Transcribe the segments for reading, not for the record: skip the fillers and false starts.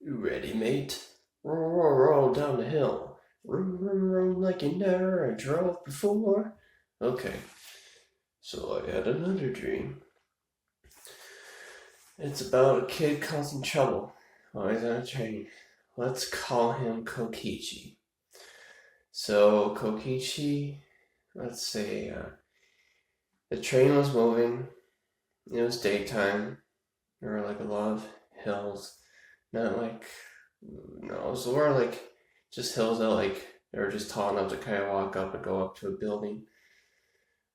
You ready, mate? Roll down the hill. Room like you never drove before. Okay, so I had another dream. It's about a kid causing trouble while he's on a train. Let's call him Kokichi. So, Kokichi, let's say the train was moving. It was daytime. There were like a lot of hills. Not like, no, it was more like just hills that like they were just tall enough to kind of walk up and go up to a building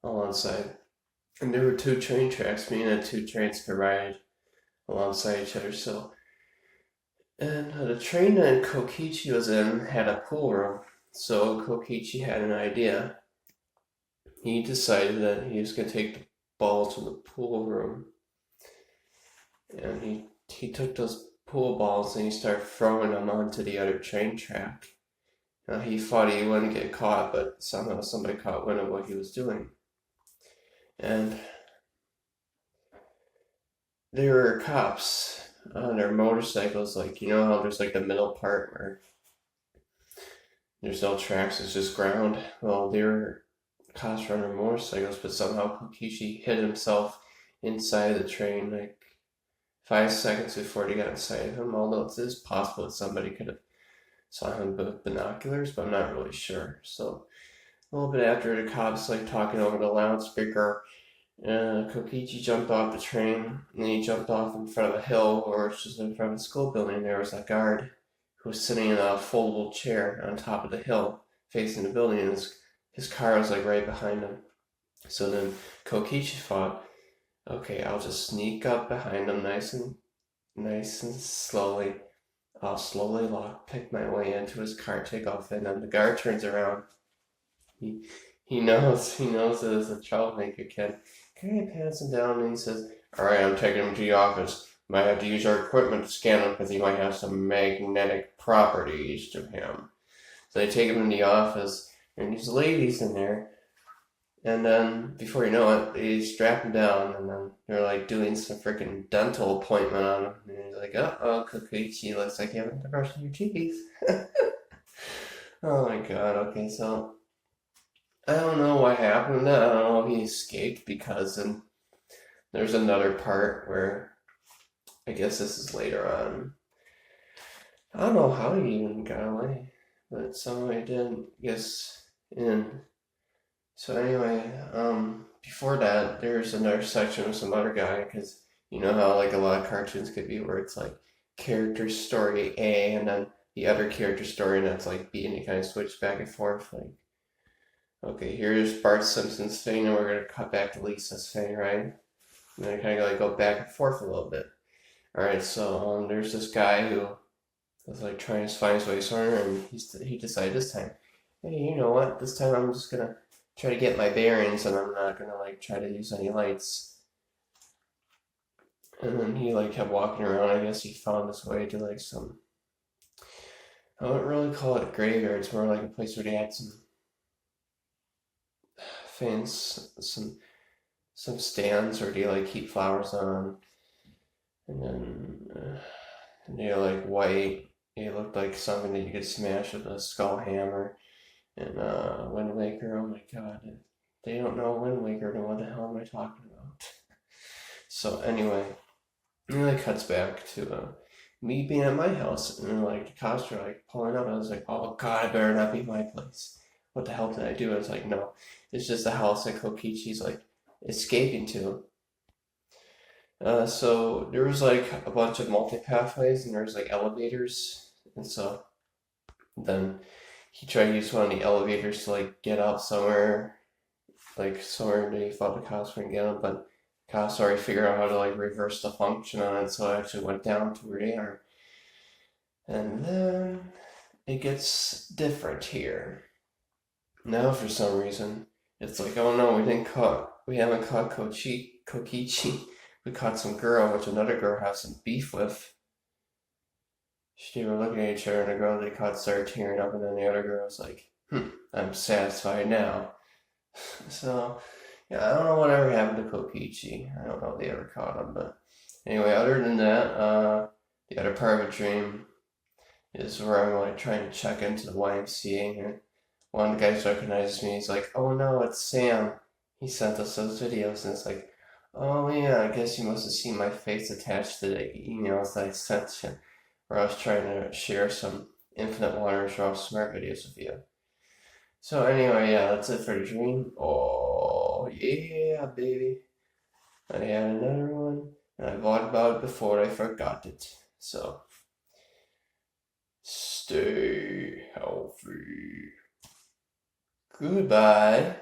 alongside. And there were two train tracks, meaning that two trains could ride alongside each other. So, and the train that Kokichi was in had a pool room. So Kokichi had an idea. He decided that he was going to take the balls from the pool room, and he took those pool balls and he started throwing them onto the other train track. He thought he wouldn't get caught, but somehow somebody caught wind of what he was doing. And there were cops on their motorcycles, like, you know how there's like the middle part where there's no tracks, it's just ground? Well, there were cops on their motorcycles, but somehow Kokishi hid himself inside the train like 5 seconds before they got inside him, although it is possible that somebody could have saw him with binoculars, but I'm not really sure. So a little bit after the cops like talking over the loudspeaker, Kokichi jumped off the train and he jumped off in front of a hill or just in front of a school building. There was a guard who was sitting in a foldable chair on top of the hill facing the building, and his car was like right behind him. So then Kokichi thought, okay, I'll just sneak up behind him nice and slowly. I'll slowly pick my way into his car, take off, and then the guard turns around. He he knows that it's a troublemaker kid. Kind of pats him down and he says, "All right, I'm taking him to the office. Might have to use our equipment to scan him because he might have some magnetic properties to him." So they take him in the office, and these ladies in there, and then before you know it, they strap him down, and then they're like doing some freaking dental appointment on him. And he's like, "Oh, Kokichi, looks like you haven't been brushing your teeth." Oh my god. Okay, so I don't know what happened. I don't know if he escaped because then there's another part where I guess this is later on. I don't know how he even got away, but somehow he did. I guess in so anyway, before that, there's another section with some other guy because you know how like a lot of cartoons could be where it's like character story A and then the other character story and that's like B and you kind of switch back and forth. Like, okay, here's Bart Simpson's thing and we're gonna cut back to Lisa's thing, right? And then kind of like go back and forth a little bit. All right, so there's this guy who was like trying to find his way somewhere, and he decided this time, hey, you know what? This time I'm just gonna try to get my bearings, and I'm not gonna like try to use any lights. And then he like kept walking around. I guess he found his way to like some. I wouldn't really call it a graveyard. It's more like a place where they had some things, some stands where they like keep flowers on, and then they're like white. They looked like something that you could smash with a skull hammer. And Wind Waker, oh my god, they don't know Wind Waker, then what the hell am I talking about? So anyway, it really cuts back to me being at my house, and like the cops are like pulling up, and I was like, oh god, I better not be my place. What the hell did I do? I was like, no, it's just the house that Kokichi's like escaping to. So there was like a bunch of multi pathways, and there was like elevators, and so then he tried to use one of the elevators to like get out somewhere, like somewhere they thought the cops wouldn't get him, but the cops already figured out how to like reverse the function on it, so it actually went down to where they are. And then it gets different here. Now for some reason, it's like, oh no, we haven't caught Kokichi. We caught some girl, which another girl has some beef with. They were looking at each other, and the girl they caught started tearing up, and then the other girl was like, I'm satisfied now. So, yeah, I don't know whatever happened to Kokichi. I don't know if they ever caught him, but anyway, other than that, the other part of a dream, is where I'm like trying to check into the YMCA, and one of the guys recognizes me. He's like, "Oh no, it's Sam. He sent us those videos," and it's like, "Oh yeah, I guess you must have seen my face attached to the emails that I sent you, where I was trying to share some Infinite Waters Raw Smart videos with you." So anyway, yeah, that's it for the dream. Oh yeah, baby. I had another one, and I thought about it before I forgot it. So stay healthy. Goodbye.